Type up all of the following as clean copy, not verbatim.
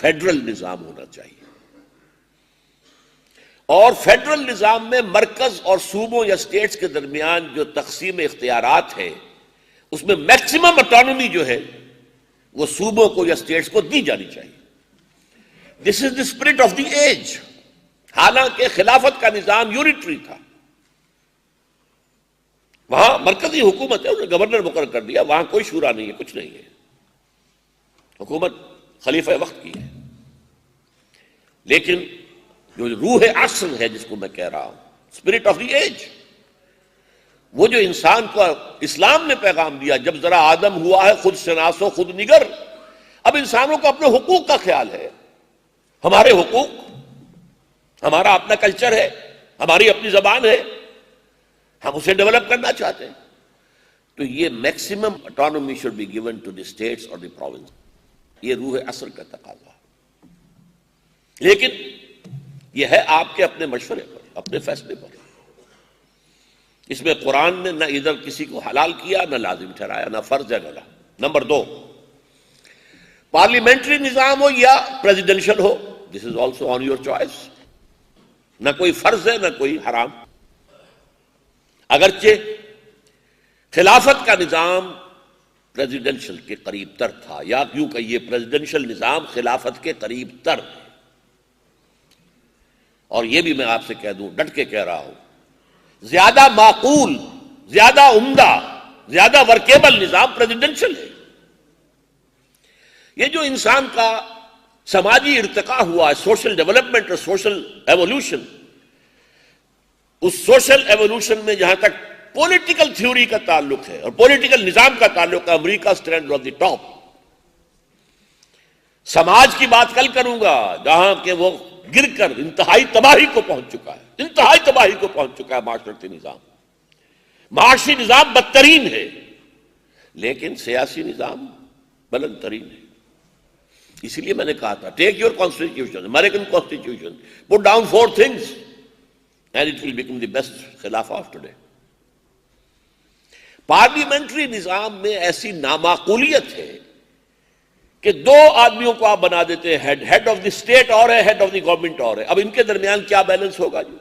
Federal نظام ہونا چاہیے، اور فیڈرل نظام میں مرکز اور صوبوں یا اسٹیٹس کے درمیان جو تقسیم اختیارات ہے اس میں میکسیمم اٹانومی جو ہے وہ صوبوں کو یا اسٹیٹس کو دی جانی چاہیے. This is the spirit of the age. حالانکہ خلافت کا نظام یونیٹری تھا، وہاں مرکزی حکومت ہے، انہوں نے گورنر مقرر کر دیا، وہاں کوئی شورا نہیں ہے، کچھ نہیں ہے، حکومت خلیفہ وقت کی ہے. لیکن جو روح عصر ہے جس کو میں کہہ رہا ہوں، اسپرٹ آف دی ایج، وہ جو انسان کو اسلام نے پیغام دیا، جب ذرا آدم ہوا ہے خود شناس و خود نگر. اب انسانوں کو اپنے حقوق کا خیال ہے، ہمارے حقوق، ہمارا اپنا کلچر ہے، ہماری اپنی زبان ہے، ہم اسے ڈیولپ کرنا چاہتے ہیں. تو یہ maximum autonomy should be given to the states اور دی پروونس. یہ روح عصر کا تقاضا ہے. لیکن یہ ہے آپ کے اپنے مشورے پر، اپنے فیصلے پر. اس میں قرآن نے نہ ادھر کسی کو حلال کیا، نہ لازم ٹھہرایا، نہ فرض ہے نہ. نمبر 2، پارلیمنٹری نظام ہو یا presidential who, this is also on your choice. نہ کوئی فرض ہے نہ کوئی حرام. اگرچہ خلافت کا نظام پریزیڈنشل کے قریب تر تھا، یا کیوں کہیے پریزیڈنشل نظام خلافت کے قریب تر. اور یہ بھی میں آپ سے کہہ دوں، ڈٹ کے کہہ رہا ہوں، زیادہ معقول، زیادہ عمدہ، زیادہ ورکیبل نظام پریزیڈنشل ہے. یہ جو انسان کا سماجی ارتقاء ہوا ہے، سوشل ڈیولپمنٹ اور سوشل ایوولوشن، اس سوشل ایوولوشن میں جہاں تک پولیٹیکل تھیوری کا تعلق ہے اور پولیٹیکل نظام کا تعلق ہے، امریکہ اسٹینڈ آن دی ٹاپ. سماج کی بات کل کروں گا، جہاں کہ وہ گر کر انتہائی تباہی کو پہنچ چکا ہے، انتہائی تباہی کو پہنچ چکا ہے معاشرتی نظام. معاشی نظام بدترین ہے، لیکن سیاسی نظام بلند ترین ہے. اسی لیے میں نے کہا تھا، take your constitution, American constitution, put down 4 things and it will become the best خلافہ of today. Parliamentary نظام میں ایسی نامعقولیت ہے کہ 2 آدمیوں کو آپ بنا دیتے ہیں ہیڈ آف دی اسٹیٹ اور ہے، ہیڈ آف دی گورنمنٹ اور ہے. اب ان کے درمیان کیا بیلنس ہوگا جی؟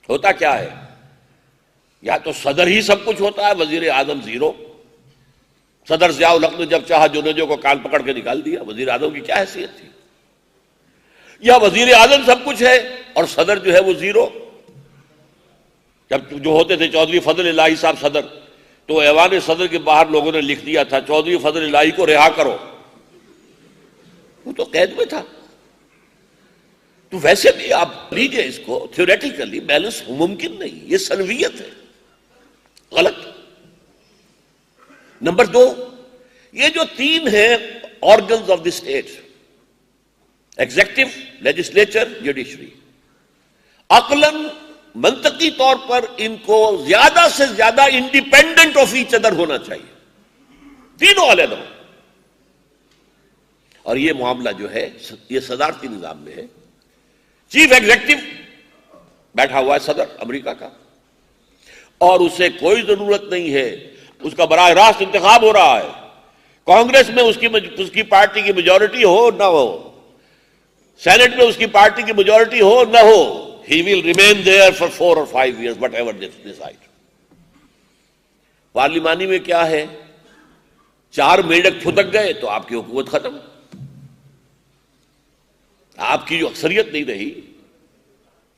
ہوتا کیا ہے؟ یا تو صدر ہی سب کچھ ہوتا ہے، وزیر اعظم زیرو. صدر ضیاء الحق نے جب چاہا جونیجو کو کان پکڑ کے نکال دیا. وزیر اعظم کی کیا حیثیت تھی؟ یا وزیر اعظم سب کچھ ہے اور صدر جو ہے وہ زیرو. جب جو ہوتے تھے چودھری فضل الہی صاحب صدر، تو ایوان صدر کے باہر لوگوں نے لکھ دیا تھا چودھری فضل الہی کو رہا کرو، وہ تو قید میں تھا. تو ویسے بھی آپ لیجئے اس کو تھیوریٹیکلی بیلنس ممکن نہیں، یہ سنویت ہے، غلط. نمبر 2، یہ جو 3 ہیں organs of the state, executive, legislature, judiciary, عقلاً منطقی طور پر ان کو زیادہ سے زیادہ انڈیپینڈنٹ آف ایچ ادر ہونا چاہیے، تینوں علیحدہ. اور یہ معاملہ جو ہے یہ صدارتی نظام میں ہے. چیف ایگزیکٹو بیٹھا ہوا ہے صدر امریکہ کا، اور اسے کوئی ضرورت نہیں ہے، اس کا براہ راست انتخاب ہو رہا ہے. کانگریس میں اس کی پارٹی کی میجورٹی ہو نہ ہو، سینٹ میں اس کی پارٹی کی میجورٹی ہو نہ ہو، he will remain there for 4 or 5 years, whatever they decide. پارلیمانی میں کیا ہے؟ 4 میڈک پھتک گئے تو آپ کی حکومت ختم، آپ کی جو اکثریت نہیں رہی.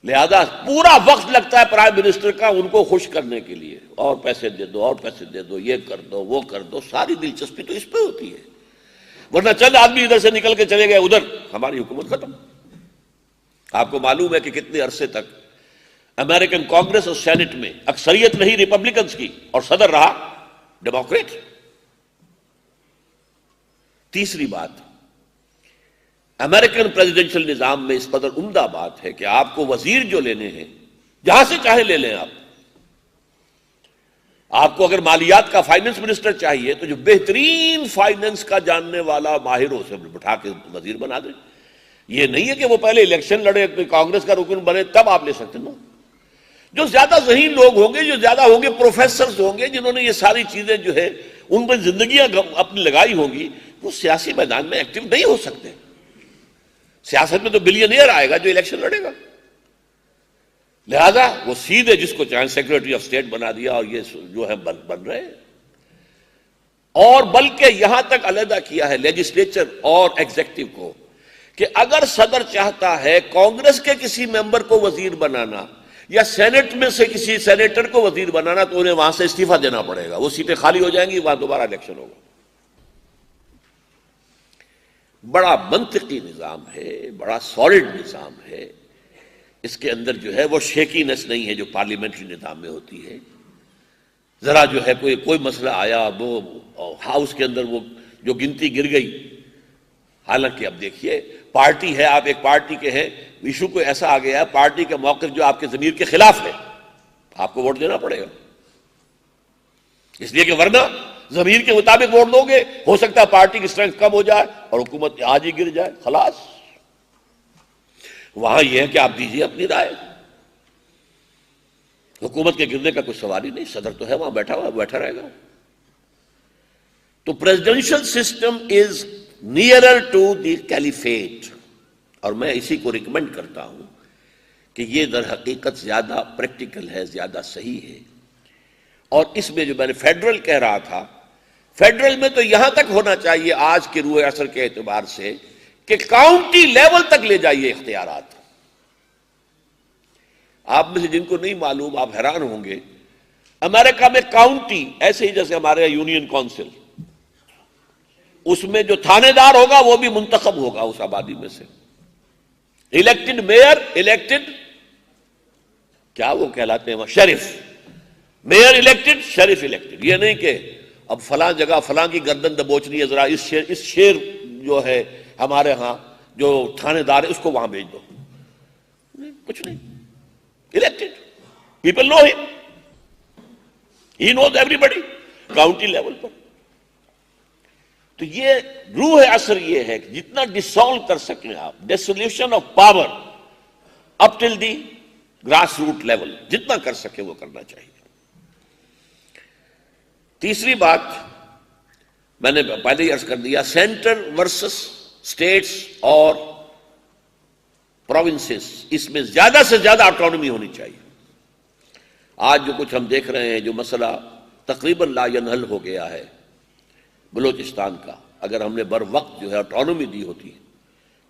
لہذا پورا وقت لگتا ہے پرائم منسٹر کا ان کو خوش کرنے کے لیے، اور پیسے دے دو، اور پیسے دے دو، یہ کر دو، وہ کر دو. ساری دلچسپی تو اس پہ ہوتی ہے، ورنہ چند آدمی ادھر سے نکل کے چلے گئے ادھر، ہماری حکومت ختم. آپ کو معلوم ہے کہ کتنے عرصے تک امریکن کانگریس اور سینٹ میں اکثریت نہیں ریپبلکنز کی، اور صدر رہا ڈیموکریٹ. تیسری بات، امریکن پریزیڈنشل نظام میں اس قدر عمدہ بات ہے کہ آپ کو وزیر جو لینے ہیں جہاں سے چاہے لے لیں. آپ کو اگر مالیات کا فائننس منسٹر چاہیے تو جو بہترین فائننس کا جاننے والا ماہر ہو اسے بٹھا کے وزیر بنا دیں. یہ نہیں ہے کہ وہ پہلے الیکشن لڑے، کانگریس کا رکن بنے تب آپ لے سکتے نا. جو زیادہ ذہین لوگ ہوں گے، جو زیادہ ہوں گے پروفیسرز ہوں گے، جنہوں نے یہ ساری چیزیں جو ہے ان پر زندگیاں اپنی لگائی ہوں گی، وہ سیاسی میدان میں ایکٹیو نہیں ہو سکتے. سیاست میں تو بلینئر آئے گا جو الیکشن لڑے گا. لہذا وہ سیدھے جس کو چاہیں سیکرٹری آف اسٹیٹ بنا دیا اور یہ جو ہے بن رہے ہیں. اور بلکہ یہاں تک علیحدہ کیا ہے لیجسلیچر اور ایگزیکٹو کو کہ اگر صدر چاہتا ہے کانگریس کے کسی ممبر کو وزیر بنانا یا سینٹ میں سے کسی سینیٹر کو وزیر بنانا تو انہیں وہاں سے استعفیٰ دینا پڑے گا. وہ سیٹیں خالی ہو جائیں گی, وہاں دوبارہ الیکشن ہوگا. بڑا منطقی نظام ہے, بڑا سالڈ نظام ہے. اس کے اندر جو ہے وہ شیکینس نہیں ہے جو پارلیمنٹری نظام میں ہوتی ہے. ذرا جو ہے کوئی مسئلہ آیا, وہ ہاؤس کے اندر وہ جو گنتی گر گئی. حالانکہ اب دیکھیے پارٹی ہے, آپ ایک پارٹی کے ہیں, ایشو کوئی ایسا آ گیا ہے پارٹی کا موقف جو آپ کے ضمیر کے خلاف ہے, آپ کو ووٹ دینا پڑے گا. اس لیے کہ ورنہ ضمیر کے مطابق ووٹ دو گے, ہو سکتا ہے پارٹی کی اسٹرینتھ کم ہو جائے اور حکومت آج ہی گر جائے, خلاص. وہاں یہ ہے کہ آپ دیجیے اپنی رائے. حکومت کے گرنے کا کوئی سوال ہی نہیں, صدر تو ہے وہاں بیٹھا رہے گا. تو presidential system is nearer to the caliphate, اور میں اسی کو ریکمینڈ کرتا ہوں کہ یہ در حقیقت زیادہ پریکٹیکل ہے, زیادہ صحیح ہے. اور اس میں جو میں نے فیڈرل کہہ رہا تھا, فیڈرل میں تو یہاں تک ہونا چاہیے آج کے روح عصر کے اعتبار سے کہ کاؤنٹی لیول تک لے جائیے اختیارات. آپ میں سے جن کو نہیں معلوم آپ حیران ہوں گے, امریکہ میں کاؤنٹی ایسے ہی جیسے ہمارے یونین کونسل, اس میں جو تھانے دار ہوگا وہ بھی منتخب ہوگا اس آبادی میں سے. الیکٹڈ میئر, الیکٹڈ کیا وہ کہلاتے ہیں شریف, میئر الیکٹڈ, شریف الیکٹڈ. یہ نہیں کہ اب فلاں جگہ فلاں کی گردن دبوچنی ہے, ذرا اس شیر جو ہے ہمارے ہاں جو تھانے دار ہے اس کو وہاں بھیج دو. کچھ نہیں, elected. People know him. He knows everybody. County level پر. تو یہ روح عصر یہ ہے کہ جتنا ڈسالو کر سکیں آپ, dissolution of power up till the grass root level, جتنا کر سکیں وہ کرنا چاہیے. تیسری بات میں نے پہلے ہی عرض کر دیا, سینٹر ورسس اسٹیٹس اور پروونسز, اس میں زیادہ سے زیادہ آٹونومی ہونی چاہیے. آج جو کچھ ہم دیکھ رہے ہیں, جو مسئلہ تقریباً لا ینحل ہو گیا ہے بلوچستان کا, اگر ہم نے بر وقت جو ہے آٹونومی دی ہوتی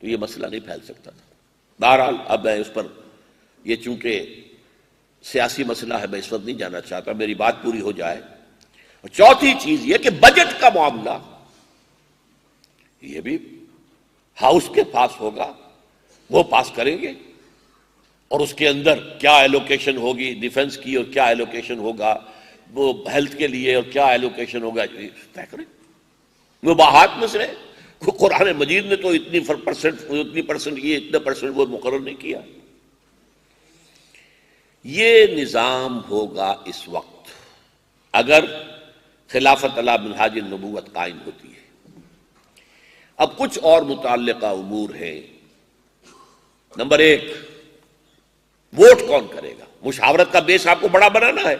تو یہ مسئلہ نہیں پھیل سکتا تھا. بہرحال اب میں اس پر, یہ چونکہ سیاسی مسئلہ ہے میں اس وقت نہیں جانا چاہتا, میری بات پوری ہو جائے. اور چوتھی چیز یہ کہ بجٹ کا معاملہ یہ بھی ہاؤس کے پاس ہوگا, وہ پاس کریں گے, اور اس کے اندر کیا ایلوکیشن ہوگی ڈیفنس کی اور کیا ایلوکیشن ہوگا وہ ہیلتھ کے لیے اور کیا ایلوکیشن ہوگا طے کریں. وہ باہات میں سے قرآن مجید نے تو اتنی پرسنٹ کی, اتنا پرسنٹ وہ مقرر نہیں کیا. یہ نظام ہوگا اس وقت اگر خلافت علی منہاج النبوت قائم ہوتی ہے. اب کچھ اور متعلقہ امور ہیں. نمبر 1, ووٹ کون کرے گا؟ مشاورت کا بیس آپ کو بڑا بنانا ہے.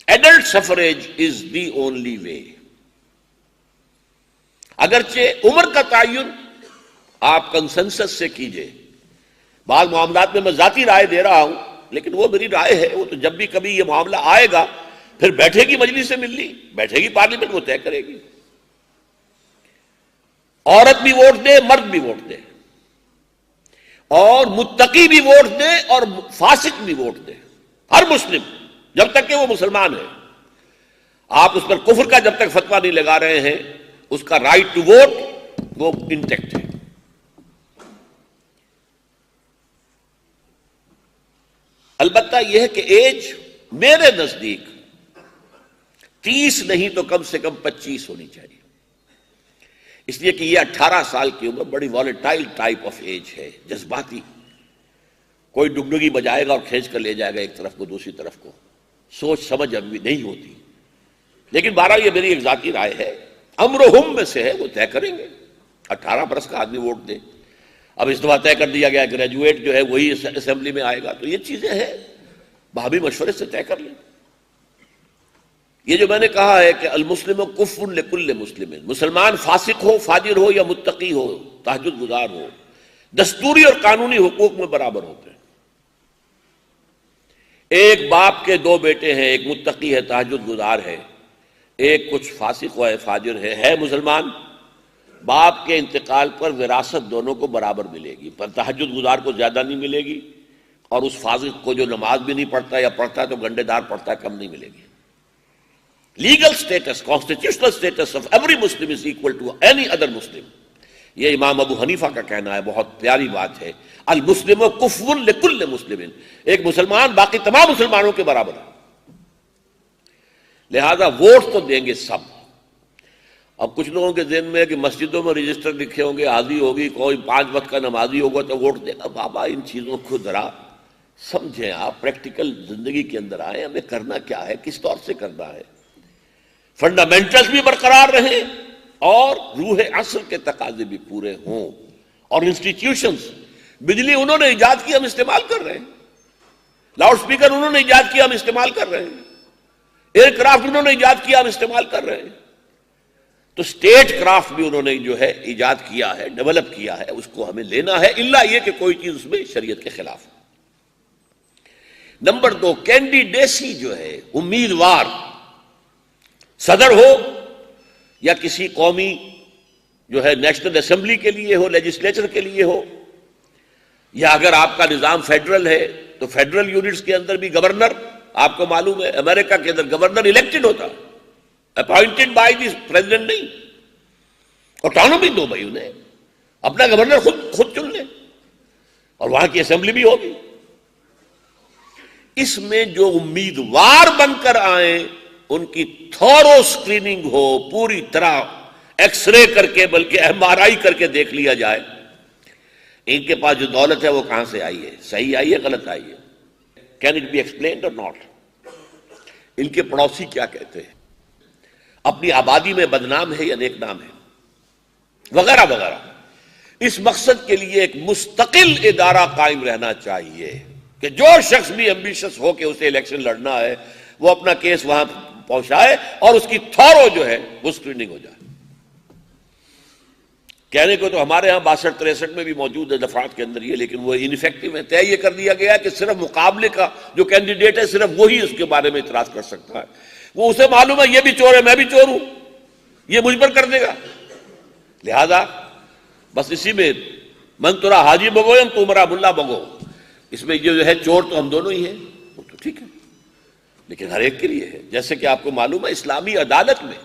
Adult suffrage is the only way. اگرچہ عمر کا تعین آپ کنسنسس سے کیجئے, بعض معاملات میں میں ذاتی رائے دے رہا ہوں لیکن وہ میری رائے ہے, وہ تو جب بھی کبھی یہ معاملہ آئے گا پھر بیٹھے گی مجلس ملی, بیٹھے گی پارلیمنٹ, وہ طے کرے گی. عورت بھی ووٹ دے, مرد بھی ووٹ دے, اور متقی بھی ووٹ دے اور فاسق بھی ووٹ دے, ہر مسلم جب تک کہ وہ مسلمان ہے. آپ اس پر کفر کا جب تک فتویٰ نہیں لگا رہے ہیں, اس کا رائٹ ٹو ووٹ وہ انٹیکٹ ہے. البتہ یہ ہے کہ ایج میرے نزدیک 30 نہیں تو کم سے کم 25 ہونی چاہیے, اس لیے کہ یہ 18 سال کی عمر بڑی والیٹائل ٹائپ آف ایج ہے, جذباتی. کوئی ڈگڈگی بجائے گا اور کھینچ کر لے جائے گا ایک طرف کو دوسری طرف کو, سوچ سمجھ ابھی نہیں ہوتی. لیکن بہرحال یہ میری ایک ذاتی رائے ہے, امرہم میں سے ہے, وہ طے کریں گے. 18 برس کا آدمی ووٹ دے. اب اس دفعہ طے کر دیا گیا گریجویٹ جو ہے وہی اسمبلی میں آئے گا, تو یہ چیزیں ہیں بھابھی مشورے سے طے کر لیں. یہ جو میں نے کہا ہے کہ المسلم کفر لکل مسلم، مسلمان فاسق ہو، فاجر ہو یا متقی ہو، تہجد گزار ہو، دستوری اور قانونی حقوق میں برابر ہوتے ہیں۔ ایک باپ کے دو بیٹے ہیں، ایک متقی ہے، تہجد گزار ہے، ایک کچھ فاسق ہے، فاجر ہے مسلمان، باپ کے انتقال پر وراثت دونوں کو برابر ملے گی، پر تہجد گزار کو زیادہ نہیں ملے گی، اور اس فاسق کو جو نماز بھی نہیں پڑھتا یا پڑھتا ہے تو گنڈے دار پڑھتا ہے کم نہیں ملے گی۔ Legal status, constitutional status of every Muslim is equal to any other Muslim, یہ امام ابو حنیفہ کا کہنا ہے، بہت پیاری بات ہے۔ المسلم کفو لکل مسلم، ایک مسلمان باقی تمام مسلمانوں کے برابر ہے، لہذا ووٹ تو دیں گے سب۔ اب کچھ لوگوں کے ذہن میں ہے کہ مسجدوں میں رجسٹر لکھے ہوں گے، حاضری ہوگی، کوئی 5 وقت کا نمازی ہوگا تو ووٹ دے گا۔ بابا ان چیزوں کو ذرا سمجھیں، آپ پریکٹیکل زندگی کے اندر آئیں، ہمیں کرنا کیا ہے، کس طور سے کرنا ہے، فنڈامنٹلز بھی برقرار رہیں اور روح عصر کے تقاضے بھی پورے ہوں، اور انسٹیٹیوشنز، بجلی انہوں نے ایجاد کی، ہم استعمال کر رہے ہیں، لاؤڈ سپیکر انہوں نے ایجاد کیا، ہم استعمال کر رہے ہیں، ایئر کرافٹ انہوں نے ایجاد کیا، ہم استعمال کر رہے ہیں، تو اسٹیٹ کرافٹ بھی انہوں نے جو ہے ایجاد کیا ہے، ڈیولپ کیا ہے، اس کو ہمیں لینا ہے، الا یہ کہ کوئی چیز اس میں شریعت کے خلاف۔ نمبر 2، کینڈیڈیسی جو ہے، امیدوار صدر ہو یا کسی قومی جو ہے نیشنل اسمبلی کے لیے ہو، لیجسلیچر کے لیے ہو، یا اگر آپ کا نظام فیڈرل ہے تو فیڈرل یونٹس کے اندر بھی گورنر، آپ کو معلوم ہے امریکہ کے اندر گورنر الیکٹڈ ہوتا، اپوائنٹڈ بائی دی پریزیڈنٹ نہیں، آٹونومی دو بھائی، انہیں اپنا گورنر خود چن لیں، اور وہاں کی اسمبلی بھی ہوگی۔ اس میں جو امیدوار بن کر آئیں ان کی تھورو سکریننگ ہو، پوری طرح ایکس رے کر کے، بلکہ MRI کر کے دیکھ لیا جائے ان کے پاس جو دولت ہے وہ کہاں سے آئی ہے، صحیح آئی ہے، غلط آئی ہے، کین اٹ بی ایکسپلینڈ اور ناٹ، ان کے پڑوسی کیا کہتے ہیں، اپنی آبادی میں بدنام ہے یا نیک نام ہے، وغیرہ وغیرہ۔ اس مقصد کے لیے ایک مستقل ادارہ قائم رہنا چاہیے کہ جو شخص بھی ایمبیشس ہو کہ اسے الیکشن لڑنا ہے وہ اپنا کیس وہاں پہنچائے اور اس کی تھورو جو ہے وہ اسکریننگ ہو جائے۔ کہنے کو تو ہمارے ہاں 62-63 میں بھی موجود ہے دفعات کے اندر یہ، لیکن وہ انیفیکٹو ہے۔ طے یہ کر دیا گیا ہے کہ صرف مقابلے کا جو کینڈیڈیٹ ہے صرف وہی اس کے بارے میں اعتراض کر سکتا ہے، وہ اسے معلوم ہے یہ بھی چور ہے، میں بھی چور ہوں، یہ مجھ پر کر دے گا، لہذا بس اسی میں من ترا حاجی بگو یا تمہارا ملا بگو، اس میں جو ہے چور تو ہم دونوں ہی ہیں، وہ تو ٹھیک ہے، لیکن ہر ایک کے لیے ہے۔ جیسے کہ آپ کو معلوم ہے اسلامی عدالت میں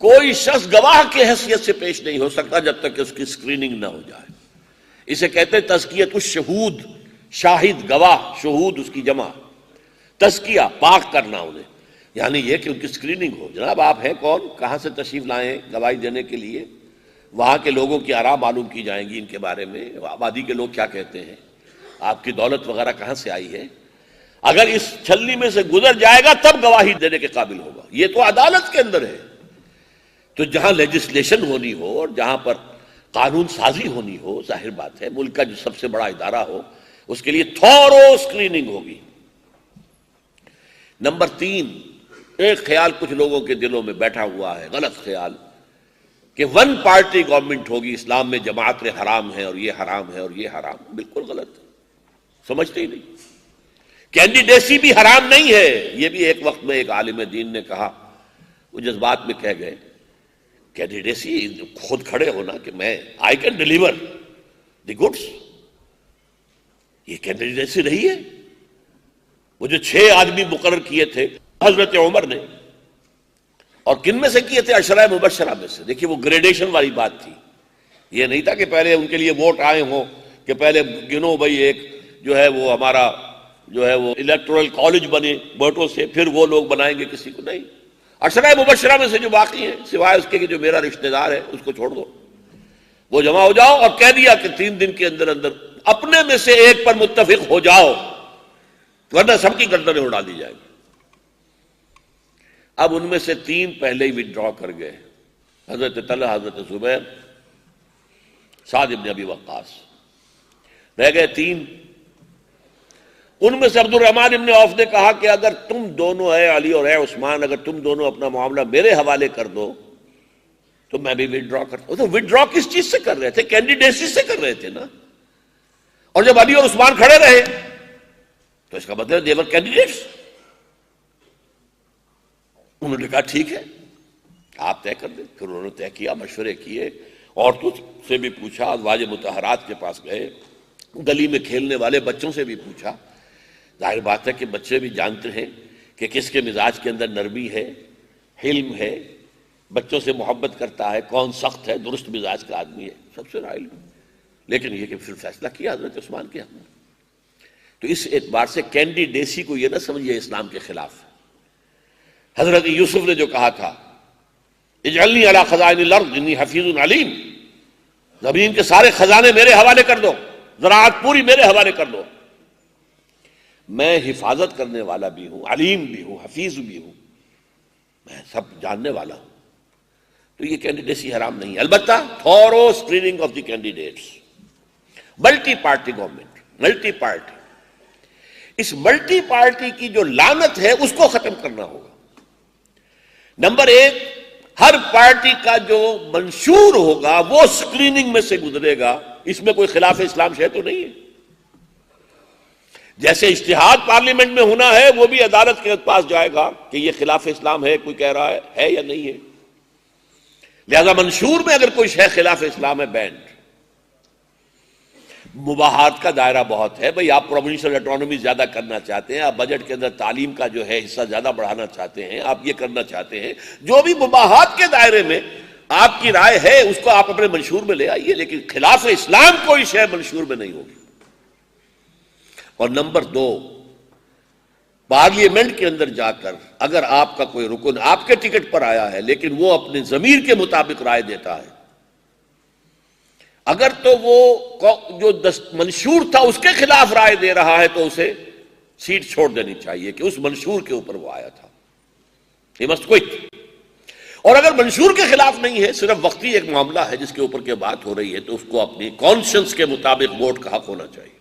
کوئی شخص گواہ کی حیثیت سے پیش نہیں ہو سکتا جب تک کہ اس کی سکریننگ نہ ہو جائے، اسے کہتے ہیں تزکیۃ الشہود، شاہد گواہ، شہود اس کی جمع، تزکیہ پاک کرنا انہیں، یعنی یہ کہ ان کی سکریننگ ہو، جناب آپ ہیں کون، کہاں سے تشریف لائے ہیں گواہی دینے کے لیے، وہاں کے لوگوں کی آراء معلوم کی جائیں گی ان کے بارے میں، آبادی کے لوگ کیا کہتے ہیں، آپ کی دولت وغیرہ کہاں سے آئی ہے، اگر اس چھلنی میں سے گزر جائے گا تب گواہی دینے کے قابل ہوگا۔ یہ تو عدالت کے اندر ہے، تو جہاں لیجسلیشن ہونی ہو اور جہاں پر قانون سازی ہونی ہو، ظاہر بات ہے ملک کا جو سب سے بڑا ادارہ ہو اس کے لیے تھورو سکریننگ ہوگی۔ نمبر 3، ایک خیال کچھ لوگوں کے دلوں میں بیٹھا ہوا ہے، غلط خیال، کہ 1 پارٹی گورنمنٹ ہوگی، اسلام میں جماعتیں حرام ہیں اور یہ حرام ہے اور یہ حرام، بالکل غلط، سمجھتے ہی نہیں۔ کینڈیڈیسی بھی حرام نہیں ہے، یہ بھی ایک وقت میں ایک عالم دین نے کہا، وہ جذبات میں کہہ گئے، کینڈیڈیسی خود کھڑے ہونا کہ میں I can deliver the goods, یہ کینڈیڈیسی رہی ہے؟ وہ جو 6 آدمی مقرر کیے تھے حضرت عمر نے، اور کن میں سے کیے تھے؟ عشرہ مبشرہ میں سے۔ دیکھیے وہ گریڈیشن والی بات تھی، یہ نہیں تھا کہ پہلے ان کے لیے ووٹ آئے ہوں کہ پہلے گنو بھائی ایک جو ہے وہ ہمارا جو ہے وہ الیکٹورل کالج بنے ووٹوں سے، پھر وہ لوگ بنائیں گے کسی کو، نہیں، عشرہ مبشرہ میں سے جو باقی ہیں سوائے اس کے کہ جو میرا رشتہ دار ہے اس کو چھوڑ دو، وہ جمع ہو جاؤ، اور کہہ دیا کہ 3 دن کے اندر اندر اپنے میں سے ایک پر متفق ہو جاؤ ورنہ سب کی گردنیں اڑا دی جائیں گی۔ اب ان میں سے 3 پہلے ہی وڈرا کر گئے، حضرت طلحہ، حضرت زبیر، سعد بن ابی وقاص، رہ گئے 3۔ ان میں سے عبد الرحمن ابن عوف نے کہا کہ اگر تم دونوں اے علی اور اے عثمان اگر تم دونوں اپنا معاملہ میرے حوالے کر دو تو میں بھی ود ڈرا کرتا ہوں. تو ود ڈرا کس چیز سے کر رہے تھے؟ کینڈیڈیسی سے کر رہے تھے نا. اور جب علی اور عثمان کھڑے رہے تو اس کا مطلب دیور کینڈیڈیٹس. انہوں نے کہا ٹھیک ہے آپ طے کر دیں. پھر انہوں نے طے کیا, مشورے کیے, عورتوں سے بھی پوچھا, ازواج مطہرات کے پاس گئے, گلی میں کھیلنے والے بچوں سے بھی پوچھا. ظاہر بات ہے کہ بچے بھی جانتے ہیں کہ کس کے مزاج کے اندر نرمی ہے, حلم ہے, بچوں سے محبت کرتا ہے, کون سخت ہے, درست مزاج کا آدمی ہے, سب سے علم. لیکن یہ کہ پھر فیصلہ کیا حضرت عثمان کے حق میں. تو اس اعتبار سے کینڈیڈیسی کو یہ نہ سمجھیے اسلام کے خلاف. حضرت یوسف نے جو کہا تھا اجعلنی علی خزائن الارض انی حفیظ علیم, زمین کے سارے خزانے میرے حوالے کر دو, زراعت پوری میرے حوالے کر دو, میں حفاظت کرنے والا بھی ہوں, علیم بھی ہوں, حفیظ بھی ہوں, میں سب جاننے والا ہوں. تو یہ کینڈیڈیسی حرام نہیں ہے. البتہ thorough screening of the candidates, multi party government, multi party, اس ملٹی پارٹی کی جو لعنت ہے اس کو ختم کرنا ہوگا. نمبر ایک, ہر پارٹی کا جو منشور ہوگا وہ اسکریننگ میں سے گزرے گا. اس میں کوئی خلاف اسلام شے تو نہیں ہے. جیسے اجتہاد پارلیمنٹ میں ہونا ہے وہ بھی عدالت کے پاس جائے گا کہ یہ خلاف اسلام ہے, کوئی کہہ رہا ہے یا نہیں ہے. لہذا منشور میں اگر کوئی شے خلاف اسلام ہے بینڈ. مباحات کا دائرہ بہت ہے بھئی, آپ پروونشل اٹانومی زیادہ کرنا چاہتے ہیں, آپ بجٹ کے اندر تعلیم کا جو ہے حصہ زیادہ بڑھانا چاہتے ہیں, آپ یہ کرنا چاہتے ہیں, جو بھی مباحات کے دائرے میں آپ کی رائے ہے اس کو آپ اپنے منشور میں لے آئیے, لیکن خلاف اسلام کوئی شے منشور میں نہیں ہوگی. اور نمبر دو, پارلیمنٹ کے اندر جا کر اگر آپ کا کوئی رکن آپ کے ٹکٹ پر آیا ہے لیکن وہ اپنے ضمیر کے مطابق رائے دیتا ہے, اگر تو وہ جو منشور تھا اس کے خلاف رائے دے رہا ہے تو اسے سیٹ چھوڑ دینی چاہیے کہ اس منشور کے اوپر وہ آیا تھا. He must quit. اور اگر منشور کے خلاف نہیں ہے, صرف وقتی ایک معاملہ ہے جس کے اوپر کے بات ہو رہی ہے, تو اس کو اپنی کانشنس کے مطابق ووٹ کا حق ہونا چاہیے.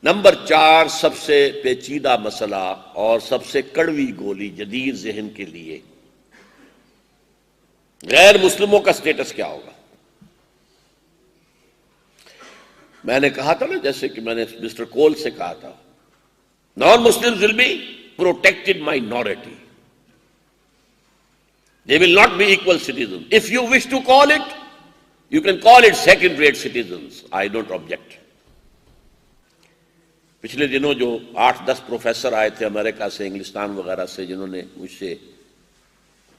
نمبر 4, سب سے پیچیدہ مسئلہ اور سب سے کڑوی گولی جدید ذہن کے لیے, غیر مسلموں کا سٹیٹس کیا ہوگا. میں نے کہا تھا نا, جیسے کہ میں نے مسٹر کول سے کہا تھا, non Muslims will be protected minority, they will not be equal citizens. If you wish to call it, you can call it second rate citizens. I don't object. پچھلے دنوں جو 8-10 پروفیسر آئے تھے امریکہ سے, انگلستان وغیرہ سے, جنہوں نے مجھ سے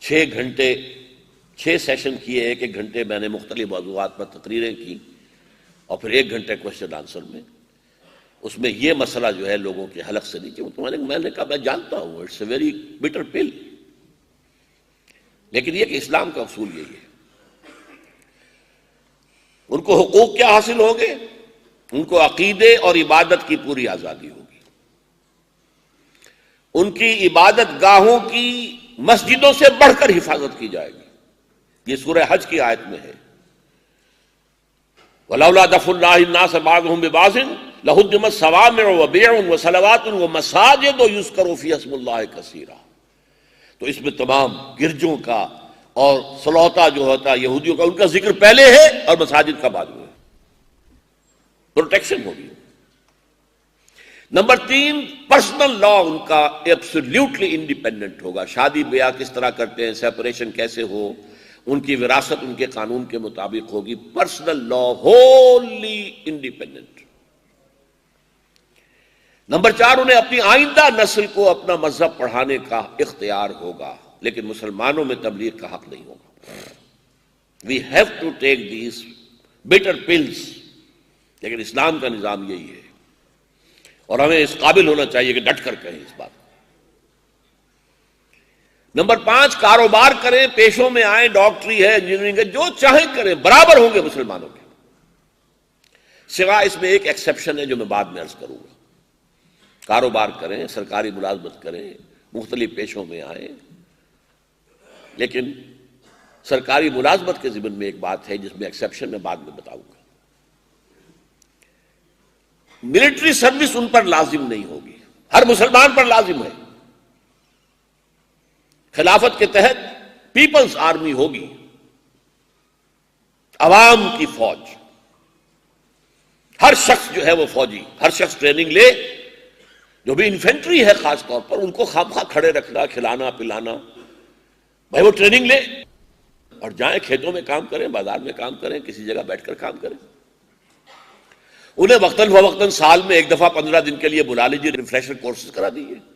6 گھنٹے 6 سیشن کیے, 1 گھنٹے میں نے مختلف موضوعات پر تقریریں کی, اور پھر 1 گھنٹے کوشچن آنسر میں, اس میں یہ مسئلہ جو ہے لوگوں کے حلق سے نیچے, میں نے کہا میں جانتا ہوں اٹس اے ویری بٹر پل, لیکن یہ کہ اسلام کا اصول یہی ہے. ان کو حقوق کیا حاصل ہوں گے؟ ان کو عقیدے اور عبادت کی پوری آزادی ہوگی. ان کی عبادت گاہوں کی مسجدوں سے بڑھ کر حفاظت کی جائے گی. یہ سورہ حج کی آیت میں ہے, وَلَوْلَا دَفْعُ اللَّهِ النَّاسَ بَعْضُهُم بِبَعْضٍ لَهُدِّمَتْ صَوَامِعُ وَبِيعٌ وَصَلَوَاتٌ وَمَسَاجِدُ يُذْكَرُ فِيهَا اسْمُ اللَّهِ كَثِيرًا. تو اس میں تمام گرجوں کا اور صلوتا جو ہوتا ہے یہودیوں کا, ان کا ذکر پہلے ہے اور مساجد کا بعد میں ہے. پروٹیکشن ہوگی. نمبر 3, پرسنل لا ان کا ایبسلیوٹلی انڈیپینڈنٹ ہوگا. شادی بیاہ کس طرح کرتے ہیں, سیپریشن کیسے ہو, ان کی وراثت ان کے قانون کے مطابق ہوگی. پرسنل لا ہوللی انڈیپینڈنٹ. نمبر 4, انہیں اپنی آئندہ نسل کو اپنا مذہب پڑھانے کا اختیار ہوگا, لیکن مسلمانوں میں تبلیغ کا حق نہیں ہوگا. We have to take these bitter pills. لیکن اسلام کا نظام یہی ہے, اور ہمیں اس قابل ہونا چاہیے کہ ڈٹ کر کہیں اس بات. نمبر 5, کاروبار کریں, پیشوں میں آئیں, ڈاکٹری ہے, انجینئرنگ ہے, جو چاہیں کریں, برابر ہوں گے مسلمانوں کے. سوائے اس میں ایک ایکسیپشن ہے جو میں بعد میں عرض کروں گا. کاروبار کریں, سرکاری ملازمت کریں, مختلف پیشوں میں آئیں, لیکن سرکاری ملازمت کے ضمن میں ایک بات ہے جس میں ایکسیپشن میں بعد میں بتاؤں گا. ملٹری سروس ان پر لازم نہیں ہوگی، ہر مسلمان پر لازم ہے۔ خلافت کے تحت پیپلز آرمی ہوگی، عوام کی فوج، ہر شخص جو ہے وہ فوجی، ہر شخص ٹریننگ لے، جو بھی انفینٹری ہے خاص طور پر ان کو خامخواہ کھڑے رکھنا، کھلانا پلانا، بھائی وہ ٹریننگ لے اور جائیں کھیتوں میں کام کریں، بازار میں کام کریں، کسی جگہ بیٹھ کر کام کریں۔ انہیں وقتاً فوقتاً سال میں ایک دفعہ 15 دن کے لیے بلا لیجیے، ریفریشر کورسز کرا دیجیے۔